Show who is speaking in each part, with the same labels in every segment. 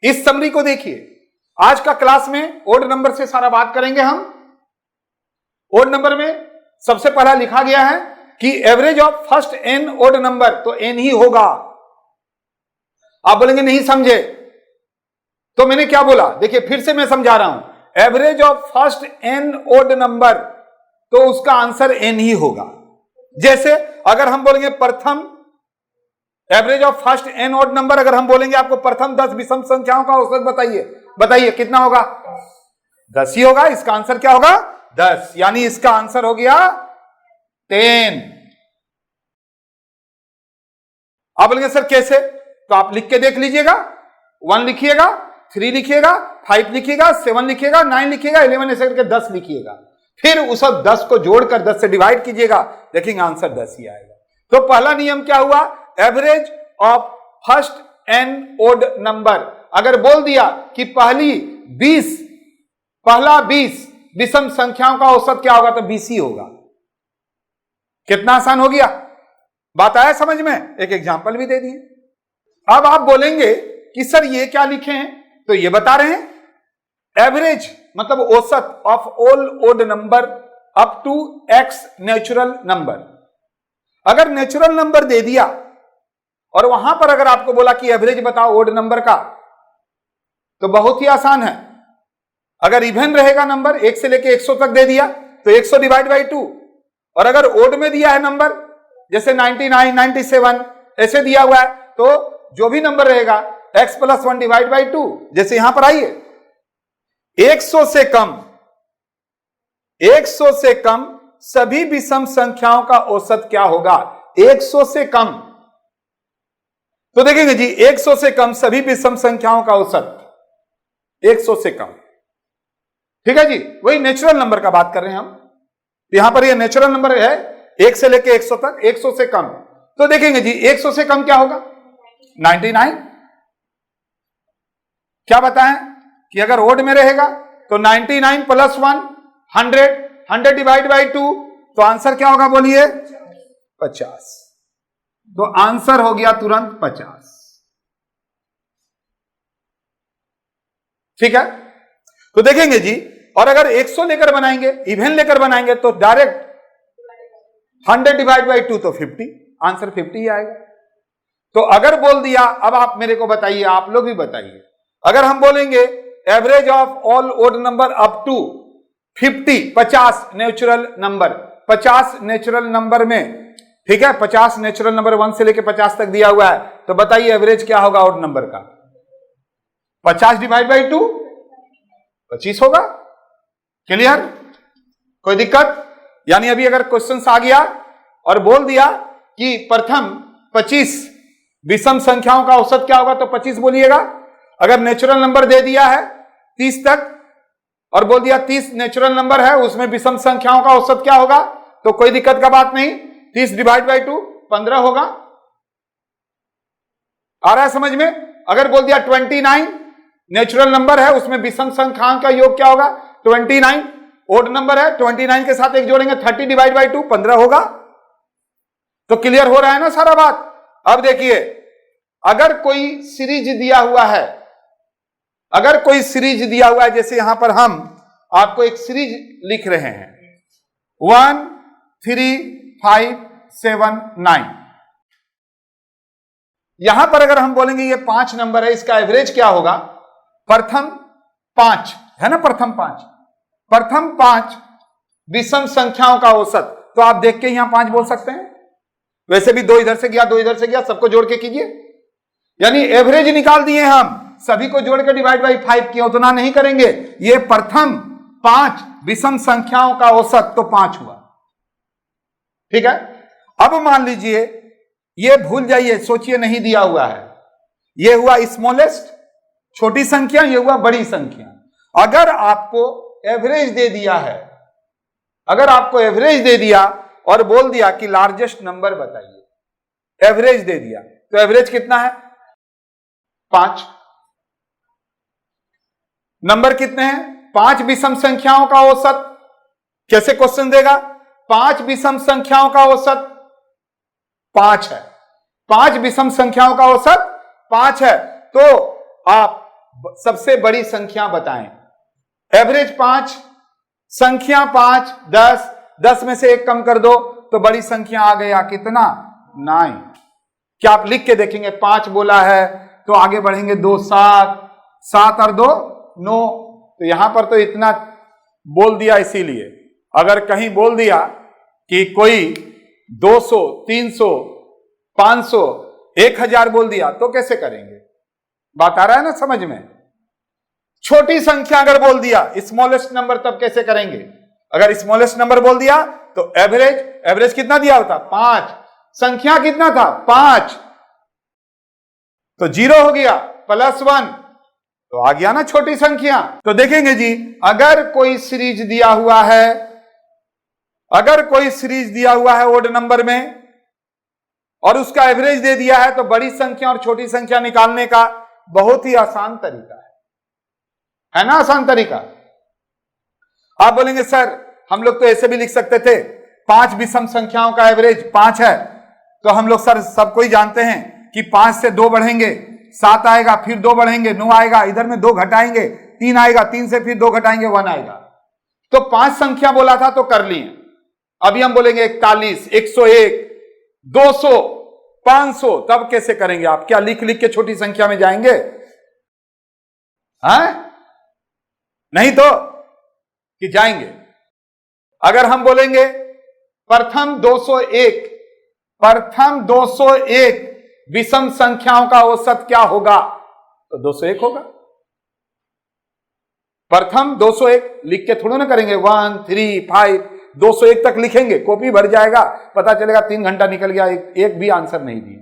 Speaker 1: इस समरी को देखिए, आज का क्लास में ओड नंबर से सारा बात करेंगे हम। ओड नंबर में सबसे पहला लिखा गया है कि average of first N odd number, तो एन ही होगा। आप बोलेंगे नहीं समझे, तो मैंने क्या बोला, देखिए फिर से मैं समझा रहा हूं, average of first N odd number, तो उसका आंसर एन ही होगा। जैसे अगर हम बोलेंगे प्रथम average of first N odd number, अगर हम बोलेंगे आपको प्रथम 10 विषम संख्याओं का औसत बताइए कितना होगा, 10 ही होगा। इसका आंसर क्या होगा, 10, यानी इसका आंसर हो गया 10। आप बोलेंगे सर कैसे, तो आप लिख के देख लीजिएगा, 1 लिखिएगा, 3 लिखिएगा, 5 लिखिएगा, 7 लिखिएगा, 9 लिखिएगा, 11 ऐसे करके 10 लिखिएगा, फिर उस 10 को जोड़कर 10 से डिवाइड कीजिएगा, देखेंगे आंसर 10 ही आएगा। तो पहला नियम क्या हुआ, average of first N odd number. अगर बोल दिया कि पहला 20 विषम संख्याओं का औसत क्या होगा, तो 20 ही होगा। कितना आसान हो गया, बात आया समझ में। एक एग्जांपल भी दे दिए। अब आप बोलेंगे कि सर ये क्या लिखे हैं, तो ये बता रहे हैं एवरेज मतलब औसत of all odd number up to x natural number. अगर नेचुरल नंबर दे दिया और वहां पर अगर आपको बोला कि एवरेज बताओ ओड नंबर का, तो बहुत ही आसान है। अगर इवन रहेगा नंबर 1 से लेके 100 तक दे दिया तो 100 डिवाइड बाई 2, और अगर ओड में दिया है नंबर जैसे 99, 97 ऐसे दिया हुआ है, तो जो भी नंबर रहेगा x + 1 डिवाइड बाई 2। जैसे यहां पर आइए, 100 से कम सभी विषम संख्याओं का औसत क्या होगा, 100 से कम। तो देखेंगे जी 100 से कम सभी विषम संख्याओं का औसत 100 से कम, ठीक है जी। वही नेचुरल नंबर का बात कर रहे हैं हम, यहां पर ये नेचुरल नंबर है 1 से लेके 100 तक, 100 से कम। तो देखेंगे जी 100 से कम क्या होगा, 99। क्या बताएं कि अगर ओड में रहेगा तो 99 + 1 100 डिवाइड बाई 2, तो आंसर क्या होगा बोलिए, 50। तो आंसर हो गया तुरंत 50। ठीक है, तो देखेंगे जी। और अगर 100 लेकर बनाएंगे, इवन लेकर बनाएंगे, तो डायरेक्ट 100 डिवाइड बाई 2 तो 50, आंसर 50 ही आएगा। तो अगर बोल दिया, अब आप मेरे को बताइए, आप लोग भी बताइए, अगर हम बोलेंगे average of all odd number up to 50 natural number, 50 natural number में, ठीक है, 50 नेचुरल नंबर 1 से लेके 50 तक दिया हुआ है, तो बताइए एवरेज क्या होगा ओड नंबर का, 50 डिवाइड बाई 2 25 होगा। क्लियर, कोई दिक्कत? यानी अभी अगर क्वेश्चन आ गया और बोल दिया कि प्रथम 25 विषम संख्याओं का औसत क्या होगा, तो 25 बोलिएगा। अगर नेचुरल नंबर दे दिया है 30 तक और बोल दिया 30 नेचुरल नंबर है, उसमें विषम संख्याओं का औसत क्या होगा, तो कोई दिक्कत का बात नहीं, 30 डिवाइड बाई 2 15 होगा। आ रहा है समझ में? अगर बोल दिया 29 नेचुरल नंबर है, उसमें विषम संख्याओं का योग क्या होगा, 29 ओड नंबर है, 29 के साथ एक जोड़ेंगे 30 डिवाइड बाई 2 15 होगा। तो क्लियर हो रहा है ना सारा बात। अब देखिए, अगर कोई सीरीज दिया हुआ है, अगर कोई सीरीज दिया हुआ है, जैसे यहां पर हम आपको एक सीरीज लिख रहे हैं 1 3 5 7 9, यहां पर अगर हम बोलेंगे ये 5 नंबर है, इसका एवरेज क्या होगा, प्रथम 5 है ना, प्रथम 5 विषम संख्याओं का औसत। तो आप देख के यहां 5 बोल सकते हैं, वैसे भी 2 इधर से गया 2 इधर से गया, सबको जोड़ के कीजिए, यानी एवरेज निकाल दिए हम, सभी को जोड़ के डिवाइड बाई 5 किया, उतना नहीं करेंगे। ये प्रथम 5 विषम संख्याओं का औसत, तो 5 हुआ। ठीक है, अब मान लीजिए, ये भूल जाइए, सोचिए नहीं दिया हुआ है, ये हुआ स्मॉलेस्ट छोटी संख्या, ये हुआ बड़ी संख्या। अगर आपको एवरेज दे दिया है, अगर आपको एवरेज दे दिया और बोल दिया कि लार्जेस्ट नंबर बताइए, एवरेज दे दिया, तो एवरेज कितना है, 5। नंबर कितने हैं, 5 विषम संख्याओं का औसत। कैसे क्वेश्चन देगा, 5 विषम संख्याओं का औसत 5 है, 5 विषम संख्याओं का औसत 5 है, तो आप सबसे बड़ी संख्या बताएं। एवरेज 5, संख्या 5, 10, 10 में से 1 कम कर दो तो बड़ी संख्या आ गया कितना? 9। क्या आप लिख के देखेंगे? 5 बोला है तो आगे बढ़ेंगे 2 7, 7 और 2 9। तो यहां पर तो इतना बोल दिया, इसीलिए अगर कहीं बोल दिया कि कोई 200, 300, 500, 1000 बोल दिया तो कैसे करेंगे? बात आ रहा है ना समझ में? छोटी संख्या अगर बोल दिया, स्मॉलेस्ट नंबर, तब कैसे करेंगे? अगर स्मॉलेस्ट नंबर बोल दिया तो एवरेज कितना दिया होता? 5। संख्या कितना था? 5। तो 0 हो गया, +1 तो आ गया ना छोटी संख्या। तो देखेंगे जी, अगर कोई सीरीज दिया हुआ है ओड नंबर में और उसका एवरेज दे दिया है, तो बड़ी संख्या और छोटी संख्या निकालने का बहुत ही आसान तरीका है ना? आसान तरीका। आप बोलेंगे सर हम लोग तो ऐसे भी लिख सकते थे, 5 विषम संख्याओं का एवरेज 5 है, तो हम लोग सर सब कोई जानते हैं कि 5 से 2 बढ़ेंगे 7 आएगा, फिर 2 बढ़ेंगे 9 आएगा, इधर में 2 घटाएंगे 3 आएगा, 3 से फिर 2 घटाएंगे 1 आएगा। तो 5 संख्या बोला था तो कर लिए। अभी हम बोलेंगे 41, 101, 200, 500, तब कैसे करेंगे आप? क्या लिख के छोटी संख्या में जाएंगे? नहीं तो कि जाएंगे? अगर हम बोलेंगे प्रथम 201 विषम संख्याओं का औसत क्या होगा, तो 201 होगा। प्रथम 201 लिख के थोड़ा ना करेंगे 1 3 5 201 तक लिखेंगे, कॉपी भर जाएगा, पता चलेगा 3 घंटा निकल गया, एक भी आंसर नहीं दिए।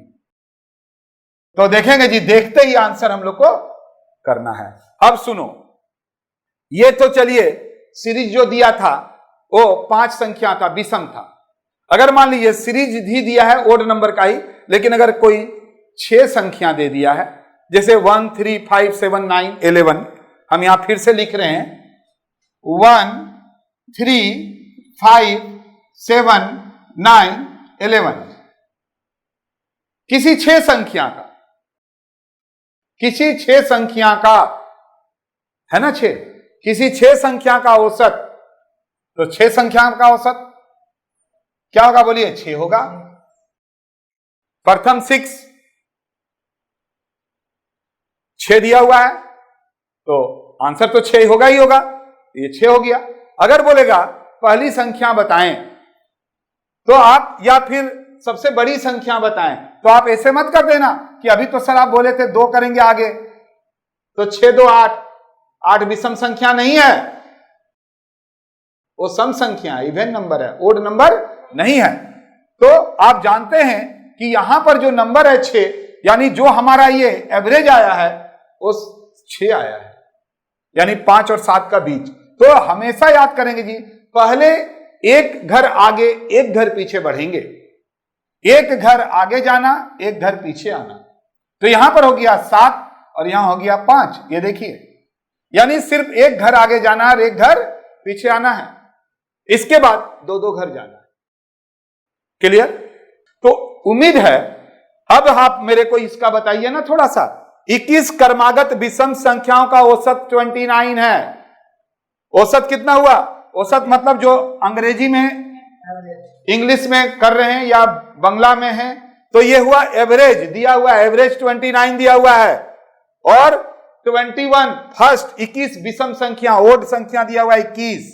Speaker 1: तो देखेंगे जी, देखते ही आंसर हम लोग को करना है। अब सुनो, ये तो चलिए सीरीज जो दिया था वो 5 संख्या था, विषम था। अगर मान लीजिए सीरीज भी दिया है ओड नंबर का ही, लेकिन अगर कोई 6 संख्या दे दिया है, जैसे 1 3 5 7 9 11, हम यहां फिर से लिख रहे हैं 1 3 5 7 9 11, किसी 6 संख्या का है ना, 6, किसी 6 संख्या का औसत, तो 6 संख्या का औसत क्या होगा? बोलिए 6 होगा। प्रथम 6 दिया हुआ है तो आंसर तो 6 होगा ही होगा, ये 6 हो गया। अगर बोलेगा पहली संख्या बताएं तो आप, या फिर सबसे बड़ी संख्या बताएं, तो आप ऐसे मत कर देना कि अभी तो सर आप बोले थे 2 करेंगे आगे, तो 6 2 8, 8 विषम संख्या नहीं है, वो सम संख्या है, इवेन नंबर है, ओड नंबर नहीं है। तो आप जानते हैं कि यहां पर जो नंबर है 6, यानी जो हमारा ये एवरेज आया है वो 6 आया है, यानी 5 और 7 का बीच। तो हमेशा याद करेंगे जी, पहले एक घर आगे एक घर पीछे बढ़ेंगे, एक घर आगे जाना एक घर पीछे आना। तो यहां पर हो गया 7 और यहां हो गया 5, ये देखिए, यानी सिर्फ एक घर आगे जाना और एक घर पीछे आना है, इसके बाद 2 घर जाना है। क्लियर? तो उम्मीद है अब आप मेरे को इसका बताइए ना थोड़ा सा। 21 क्रमागत विषम संख्याओं का औसत 29 है। औसत कितना हुआ? औसत मतलब जो अंग्रेजी में, इंग्लिश में कर रहे हैं या बंगला में है, तो ये हुआ एवरेज, दिया हुआ एवरेज 29 दिया हुआ है, और 21 फर्स्ट 21 विषम संख्या, ओड संख्या दिया हुआ 21।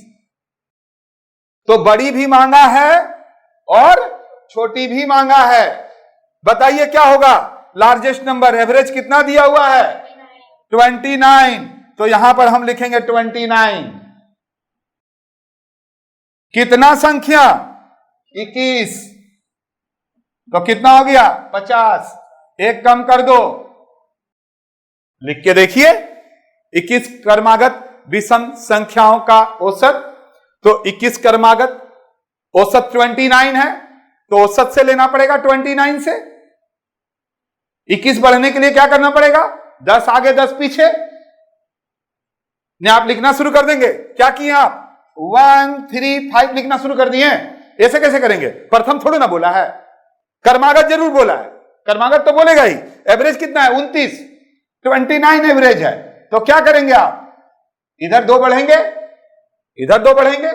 Speaker 1: तो बड़ी भी मांगा है और छोटी भी मांगा है। बताइए क्या होगा? लार्जेस्ट नंबर, एवरेज कितना दिया हुआ है? 29। तो यहां पर हम लिखेंगे 29। कितना संख्या? 21। तो कितना हो गया? 50। एक कम कर दो, लिख के देखिए, 21 क्रमागत विषम संख्याओं का औसत। तो 21 क्रमागत औसत 29 है, तो औसत से लेना पड़ेगा 29 से। 21 बढ़ने के लिए क्या करना पड़ेगा? 10 आगे 10 पीछे। आप लिखना शुरू कर देंगे। क्या किए आप? 1 3 5 लिखना शुरू कर दिए। ऐसे कैसे करेंगे? प्रथम थोड़ा ना बोला है, क्रमागत जरूर बोला है। क्रमागत तो बोलेगा ही। एवरेज कितना है? 29, 29 एवरेज है। तो क्या करेंगे आप, इधर 2 बढ़ेंगे, इधर 2 बढ़ेंगे।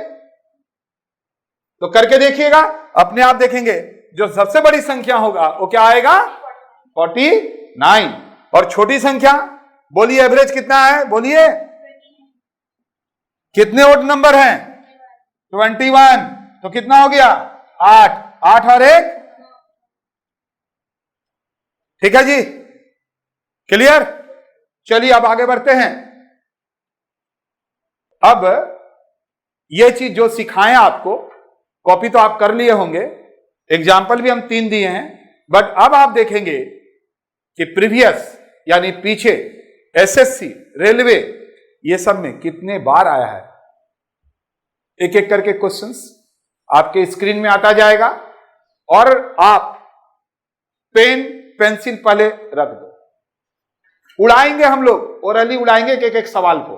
Speaker 1: तो करके देखिएगा, अपने आप देखेंगे जो सबसे बड़ी संख्या होगा वो क्या आएगा, 49। और छोटी संख्या बोलिए एवरेज कितना है, बोलिए कितने ओड नंबर हैं, 21। तो कितना हो गया, 8। 8 और 1, ठीक है जी, क्लियर। चलिए अब आगे बढ़ते हैं। अब ये चीज जो सिखाएं आपको, कॉपी तो आप कर लिए होंगे, एग्जाम्पल भी हम 3 दिए हैं, बट अब आप देखेंगे कि प्रीवियस यानी पीछे एसएससी, रेलवे, ये सब में कितने बार आया है। एक एक करके क्वेश्चंस आपके स्क्रीन में आता जाएगा और आप पेन पेंसिल पहले रख दो, उड़ाएंगे हम लोग, ओरली उड़ाएंगे एक एक सवाल को।